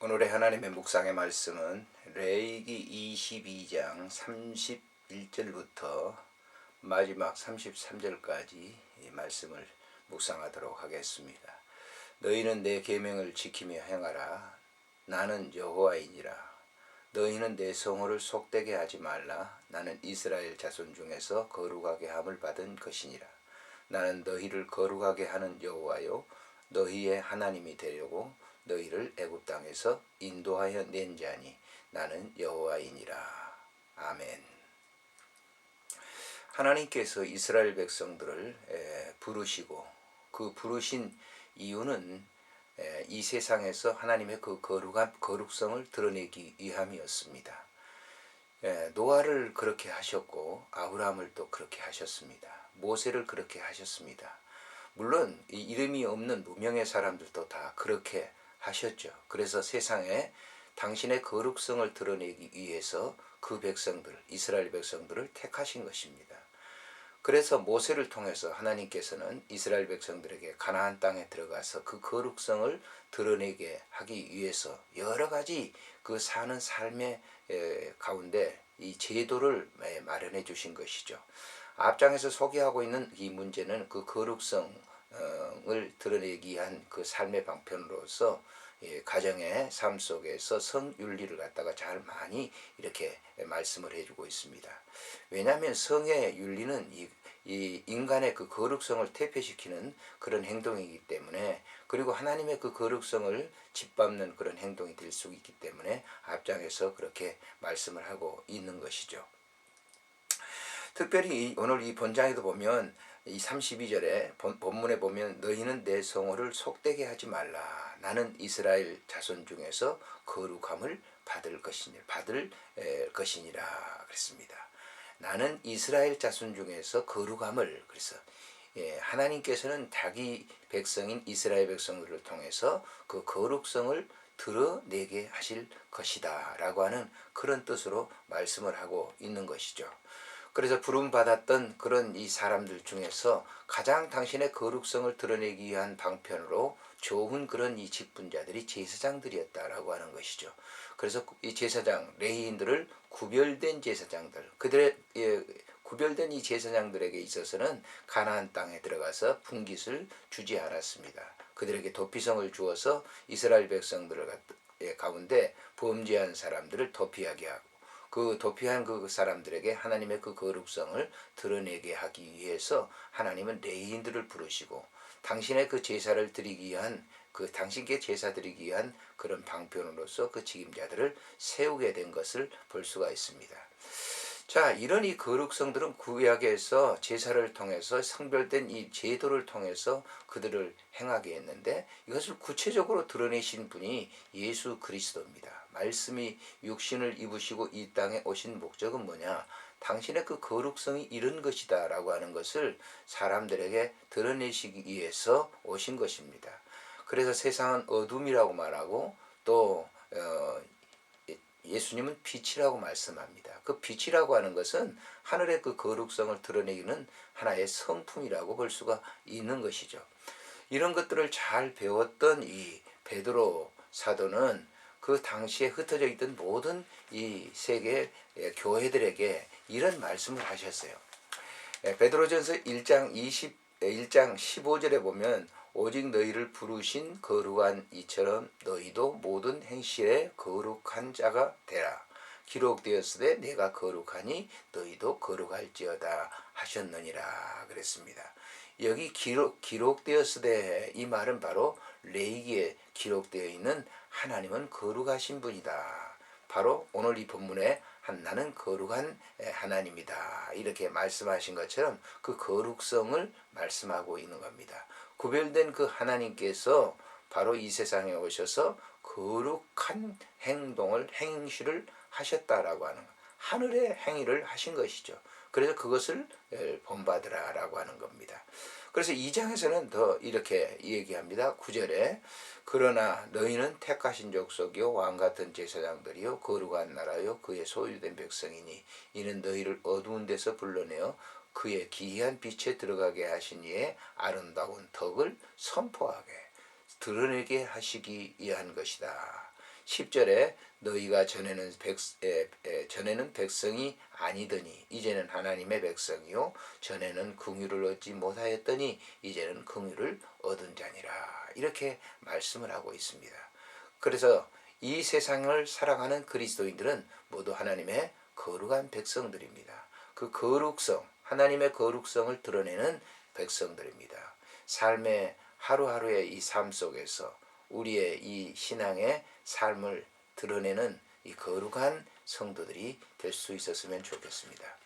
오늘의 하나님의 묵상의 말씀은 레위기 22장 31절부터 마지막 33절까지 이 말씀을 묵상하도록 하겠습니다. 너희는 내 계명을 지키며 행하라. 나는 여호와이니라. 너희는 내 성호를 속되게 하지 말라. 나는 이스라엘 자손 중에서 거룩하게 함을 받은 것이니라. 나는 너희를 거룩하게 하는 여호와요 너희의 하나님이 되려고 너희를 애굽 땅에서 인도하여 낸 자니 나는 여호와이니라. 아멘. 하나님께서 이스라엘 백성들을 부르시고 그 부르신 이유는 이 세상에서 하나님의 그 거룩성을 드러내기 위함이었습니다. 노아를 그렇게 하셨고 아브라함을 또 그렇게 하셨습니다. 모세를 그렇게 하셨습니다. 물론 이름이 없는 무명의 사람들도 다 그렇게 하셨죠. 그래서 세상에 당신의 거룩성을 드러내기 위해서 그 백성들, 이스라엘 백성들을 택하신 것입니다. 그래서 모세를 통해서 하나님께서는 이스라엘 백성들에게 가나안 땅에 들어가서 그 거룩성을 드러내게 하기 위해서 여러 가지 그 사는 삶의 가운데 이 제도를 마련해 주신 것이죠. 앞장에서 소개하고 있는 이 문제는 그 거룩성을 드러내기 위한 그 삶의 방편으로서 가정의 삶 속에서 성윤리를 갖다가 잘 많이 이렇게 말씀을 해주고 있습니다. 왜냐하면 성의 윤리는 이 인간의 그 거룩성을 퇴폐시키는 그런 행동이기 때문에, 그리고 하나님의 그 거룩성을 짓밟는 그런 행동이 될 수 있기 때문에 앞장에서 그렇게 말씀을 하고 있는 것이죠. 특별히 오늘 이 본장에도 보면 이 32절에 본문에 보면 너희는 내 성호를 속되게 하지 말라. 나는 이스라엘 자손 중에서 거룩함을 받을 것이니라 그랬습니다. 나는 이스라엘 자손 중에서 거룩함을, 그래서 하나님께서는 자기 백성인 이스라엘 백성들을 통해서 그 거룩성을 드러내게 하실 것이다 라고 하는 그런 뜻으로 말씀을 하고 있는 것이죠. 그래서 부름받았던 그런 이 사람들 중에서 가장 당신의 거룩성을 드러내기 위한 방편으로 좋은 그런 이 직분자들이 제사장들이었다라고 하는 것이죠. 그래서 이 제사장, 레위인들을 구별된 제사장들, 그들의 구별된 이 제사장들에게 있어서는 가나안 땅에 들어가서 분깃을 주지 않았습니다. 그들에게 도피성을 주어서 이스라엘 백성들 가운데 범죄한 사람들을 도피하게 하고, 그 도피한 그 사람들에게 하나님의 그 거룩성을 드러내게 하기 위해서 하나님은 레위인들을 부르시고 당신의 그 제사를 드리기 위한 당신께 제사 드리기 위한 그런 방편으로서 그 직임자들을 세우게 된 것을 볼 수가 있습니다. 자, 이런 이 거룩성들은 구약에서 제사를 통해서 성별된 이 제도를 통해서 그들을 행하게 했는데, 이것을 구체적으로 드러내신 분이 예수 그리스도입니다. 말씀이 육신을 입으시고 이 땅에 오신 목적은 뭐냐? 당신의 그 거룩성이 이런 것이다 라고 하는 것을 사람들에게 드러내시기 위해서 오신 것입니다. 그래서 세상은 어둠이라고 말하고 또 예수님은 빛이라고 말씀합니다. 그 빛이라고 하는 것은 하늘의 그 거룩성을 드러내기는 하나의 성품이라고 볼 수가 있는 것이죠. 이런 것들을 잘 배웠던 이 베드로 사도는 그 당시에 흩어져 있던 모든 이 세계 교회들에게 이런 말씀을 하셨어요. 베드로전서 1장 15절에 보면 오직 너희를 부르신 거룩한 이처럼 너희도 모든 행실에 거룩한 자가 되라. 기록되었으되 내가 거룩하니 너희도 거룩할지어다 하셨느니라 그랬습니다. 여기 기록되었으되 이 말은 바로 레위기에 기록되어 있는 하나님은 거룩하신 분이다. 바로 오늘 이 본문에 나는 거룩한 하나님이다 이렇게 말씀하신 것처럼 그 거룩성을 말씀하고 있는 겁니다. 구별된 그 하나님께서 바로 이 세상에 오셔서 거룩한 행실을 하셨다라고 하는 것, 하늘의 행위를 하신 것이죠. 그래서 그것을 본받으라 라고 하는 겁니다. 그래서 2장에서는 더 이렇게 얘기합니다. 9절에 그러나 너희는 택하신 족속이요 왕같은 제사장들이요 거룩한 나라요 그의 소유된 백성이니 이는 너희를 어두운 데서 불러내어 그의 기이한 빛에 들어가게 하신 이의 아름다운 덕을 선포하게 드러내게 하시기 위한 것이다. 10절에 너희가 전에는 백성이 아니더니 이제는 하나님의 백성이요 전에는 긍휼을 얻지 못하였더니 이제는 긍휼을 얻은 자니라. 이렇게 말씀을 하고 있습니다. 그래서 이 세상을 살아가는 그리스도인들은 모두 하나님의 거룩한 백성들입니다. 그 거룩성, 하나님의 거룩성을 드러내는 백성들입니다. 삶의 하루하루의 이 삶 속에서 우리의 이 신앙의 삶을 드러내는 이 거룩한 성도들이 될 수 있었으면 좋겠습니다.